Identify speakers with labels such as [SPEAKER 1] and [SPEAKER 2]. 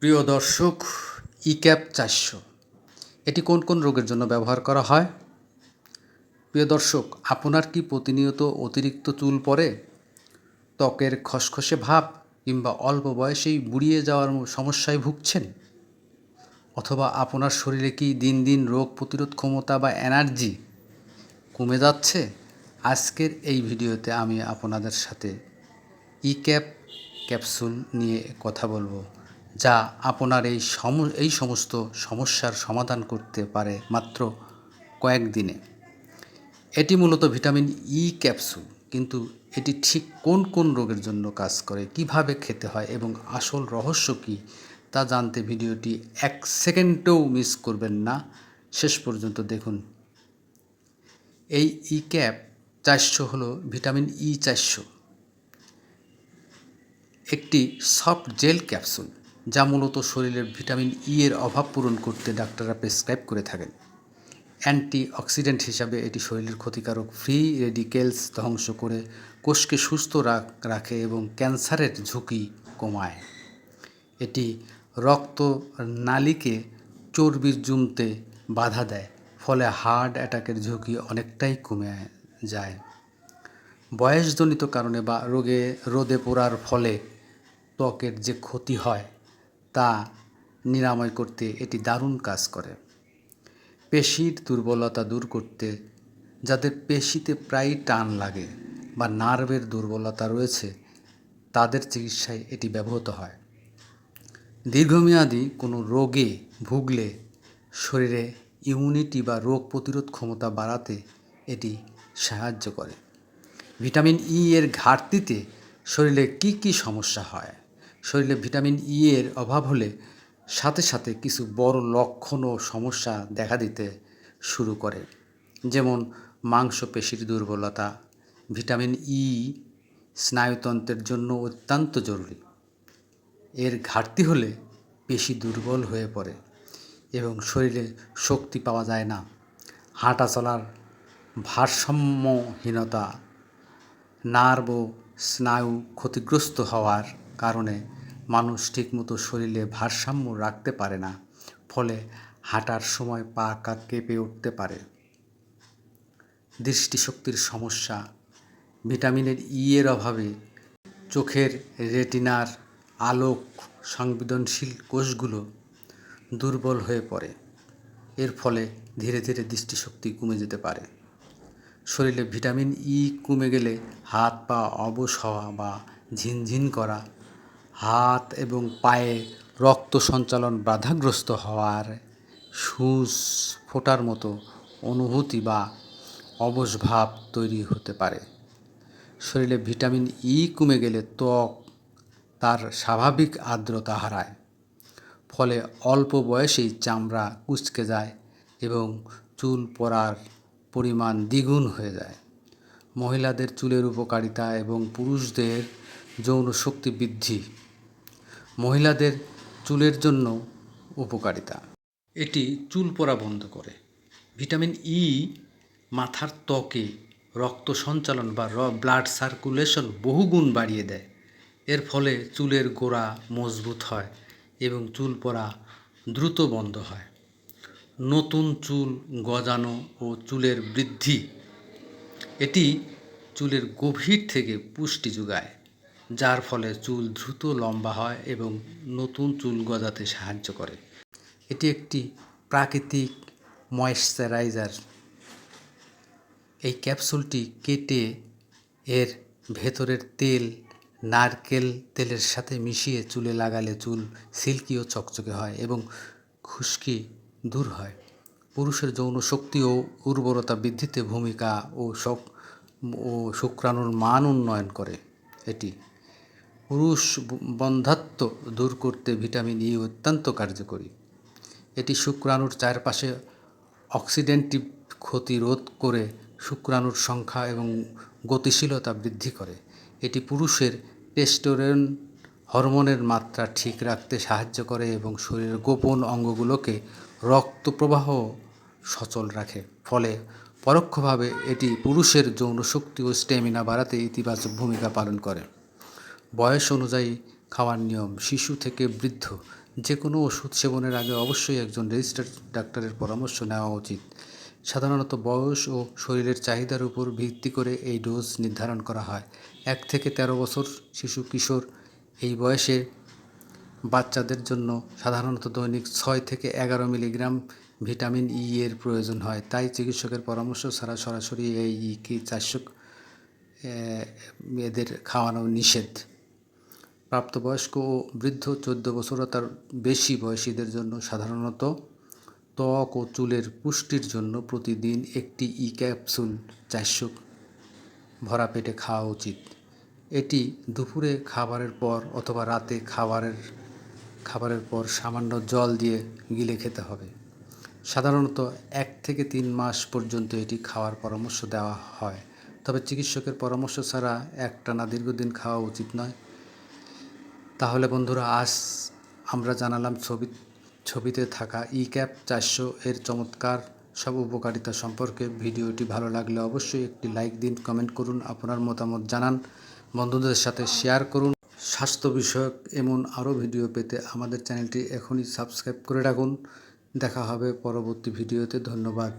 [SPEAKER 1] প্রিয় দর্শক, ইক্যাপ 400 এটি কোন কোন রোগের জন্য ব্যবহার করা হয়? প্রিয় দর্শক, আপনার কি প্রতিনিয়ত অতিরিক্ত চুল পড়ে, ত্বকের খসখসে ভাব কিংবা অল্প বয়সেই বুড়িয়ে যাওয়ার সমস্যায় ভুগছেন? অথবা আপনার শরীরে কি দিন দিন রোগ প্রতিরোধ ক্ষমতা বা এনার্জি কমে যাচ্ছে? আজকের এই ভিডিওতে আমি আপনাদের সাথে ইক্যাপ ক্যাপসুল নিয়ে কথা বলবো, যা আপনার এই সমস্ত সমস্যার সমাধান করতে পারে মাত্র কয়েকদিনে। এটি মূলত ভিটামিন ই ক্যাপসুল, কিন্তু এটি ঠিক কোন কোন রোগের জন্য কাজ করে, কিভাবে খেতে হয় এবং আসল রহস্য কী তা জানতে ভিডিওটি 1 সেকেন্ডও মিস করবেন না, শেষ পর্যন্ত দেখুন। এই ইক্যাপ 400 হলো ভিটামিন ই 400, একটি সফট জেল ক্যাপসুল যা মূলত শরীরের ভিটামিন ই এর অভাব পূরণ করতে ডাক্তাররা প্রেসক্রাইব করে থাকেন। অ্যান্টিঅক্সিডেন্ট হিসাবে এটি শরীরের ক্ষতিকারক ফ্রি রেডিকেলস ধ্বংস করে কোষকে সুস্থ রাখে এবং ক্যান্সারের ঝুঁকি কমায়। এটি রক্তনালীকে চর্বি জমতে বাধা দেয়, ফলে হার্ট অ্যাটাকের ঝুঁকি অনেকটাই কমে যায়। বয়সজনিত কারণে বা রোদে পোড়ার ফলে ত্বকের যে ক্ষতি হয় তা নিরাময় করতে এটি দারুণ কাজ করে। পেশির দুর্বলতা দূর করতে, যাদের পেশিতে প্রায়ই টান লাগে বা নার্ভের দুর্বলতা রয়েছে, তাদের চিকিৎসায় এটি ব্যবহৃত হয়। দীর্ঘমেয়াদী কোনো রোগে ভুগলে শরীরে ইমিউনিটি বা রোগ প্রতিরোধ ক্ষমতা বাড়াতে এটি সাহায্য করে। ভিটামিন ই এর ঘাটতিতে শরীরে কী কী সমস্যা হয়? শরীরে ভিটামিন ই এর অভাব হলে সাথে সাথে কিছু বড় লক্ষণ ও সমস্যা দেখা দিতে শুরু করে, যেমন মাংসপেশির দুর্বলতা। ভিটামিন ই স্নায়ুতন্ত্রের জন্য অত্যন্ত জরুরি। এর ঘাটতি হলে পেশি দুর্বল হয়ে পড়ে এবং শরীরে শক্তি পাওয়া যায় না। হাঁটা চলার ভারসাম্যহীনতা, নার্ভ ও স্নায়ু ক্ষতিগ্রস্ত হওয়ার কারণে মানুষ ঠিকমতো শরীরে ভারসাম্য রাখতে পারে না, ফলে হাঁটার সময় পা কেঁপে উঠতে পারে। দৃষ্টিশক্তির সমস্যা, ভিটামিনের ই এর অভাবে চোখের রেটিনার আলোক সংবেদনশীল কোষগুলো দুর্বল হয়ে পড়ে। এর ফলে ধীরে ধীরে দৃষ্টিশক্তি কমে যেতে পারে। শরীরে ভিটামিন ই কমে গেলে হাত পা অবশ হওয়া বা ঝিনঝিন করা, হাত এবং পায়ে রক্ত সঞ্চালন বাধাগ্রস্ত হওয়ার, সূচ ফোটার মতো অনুভূতি বা অবশ ভাব তৈরি হতে পারে। শরীরে ভিটামিন ই কমে গেলে ত্বক তার স্বাভাবিক আর্দ্রতা হারায়, ফলে অল্প বয়সেই চামড়া কুঁচকে যায় এবং চুল পড়ার পরিমাণ দ্বিগুণ হয়ে যায়। মহিলাদের চুলের উপকারিতা এবং পুরুষদের যৌন শক্তি বৃদ্ধি। মহিলাদের চুলের জন্য উপকারিতা, এটি চুল পড়া বন্ধ করে। ভিটামিন ই মাথার ত্বকে রক্ত সঞ্চালন বা ব্লাড সার্কুলেশন বহুগুণ বাড়িয়ে দেয়। এর ফলে চুলের গোড়া মজবুত হয় এবং চুল পড়া দ্রুত বন্ধ হয়। নতুন চুল গজানো ও চুলের বৃদ্ধি, এটি চুলের গভীর থেকে পুষ্টি যোগায়, যার ফলে চুল দ্রুত লম্বা হয় এবং নতুন চুল গজাতে সাহায্য করে। এটি একটি প্রাকৃতিক ময়েশ্চারাইজার। এই ক্যাপসুলটি কেটে এর ভেতরের তেল নারকেল তেলের সাথে মিশিয়ে চুলে লাগালে চুল সিল্কি ও চকচকে হয় এবং খুশকি দূর হয়। পুরুষের যৌন শক্তি ও উর্বরতা বৃদ্ধিতে ভূমিকা ও শুক্রাণুর মান উন্নয়ন করে। এটি পুরুষ বন্ধ্যাত্ব দূর করতে ভিটামিন ই অত্যন্ত কার্যকরী। এটি শুক্রাণুর চারপাশে অক্সিডেন্টিভ ক্ষতি রোধ করে শুক্রাণুর সংখ্যা এবং গতিশীলতা বৃদ্ধি করে। এটি পুরুষের টেস্টোস্টেরন হরমোনের মাত্রা ঠিক রাখতে সাহায্য করে এবং শরীরের গোপন অঙ্গগুলোকে রক্ত প্রবাহ সচল রাখে, ফলে পরোক্ষভাবে এটি পুরুষের যৌন শক্তি ও স্ট্যামিনা বাড়াতে ইতিবাচক ভূমিকা পালন করে। বয়স অনুযায়ী খাওয়ার নিয়ম, শিশু থেকে বৃদ্ধ যে কোনো ওষুধ সেবনের আগে অবশ্যই একজন রেজিস্টার্ড ডাক্তারের পরামর্শ নেওয়া উচিত। সাধারণত বয়স ও শরীরের চাহিদার উপর ভিত্তি করে এই ডোজ নির্ধারণ করা হয়। 1 থেকে 13 বছর শিশু কিশোর এই বয়সে বাচ্চাদের জন্য সাধারণত দৈনিক 6 থেকে 11 মিলিগ্রাম ভিটামিন ই এর প্রয়োজন হয়। তাই চিকিৎসকের পরামর্শ ছাড়া সরাসরি এই কি 400 এদের খাওয়ানো নিষেধ। প্রাপ্তবয়স্ক ও বৃদ্ধ 14 বছর ও তার বেশি বয়সীদের জন্য সাধারণত ত্বক ও চুলের পুষ্টির জন্য প্রতিদিন একটি ই ক্যাপসুল 400 ভরা পেটে খাওয়া উচিত। এটি দুপুরে খাবারের পর অথবা রাতে খাবারের পর সামান্য জল দিয়ে গিলে খেতে হবে। সাধারণত 1 থেকে 3 মাস পর্যন্ত এটি খাওয়ার পরামর্শ দেওয়া হয়, তবে চিকিৎসকের পরামর্শ ছাড়া একটানা দীর্ঘদিন খাওয়া উচিত নয়। তাহলে বন্ধুরা, আজ আমরা জানালাম ছবিতে থাকা ই ক্যাপ 400 এর চমৎকার সব উপকারিতা সম্পর্কে। ভিডিওটি ভালো লাগলে অবশ্যই একটি লাইক দিন, কমেন্ট করুন, আপনার মতামত জানান, বন্ধুদের সাথে শেয়ার করুন। স্বাস্থ্য বিষয়ক এমন আরও ভিডিও পেতে আমাদের চ্যানেলটি এখনই সাবস্ক্রাইব করে রাখুন। দেখা হবে পরবর্তী ভিডিওতে। ধন্যবাদ।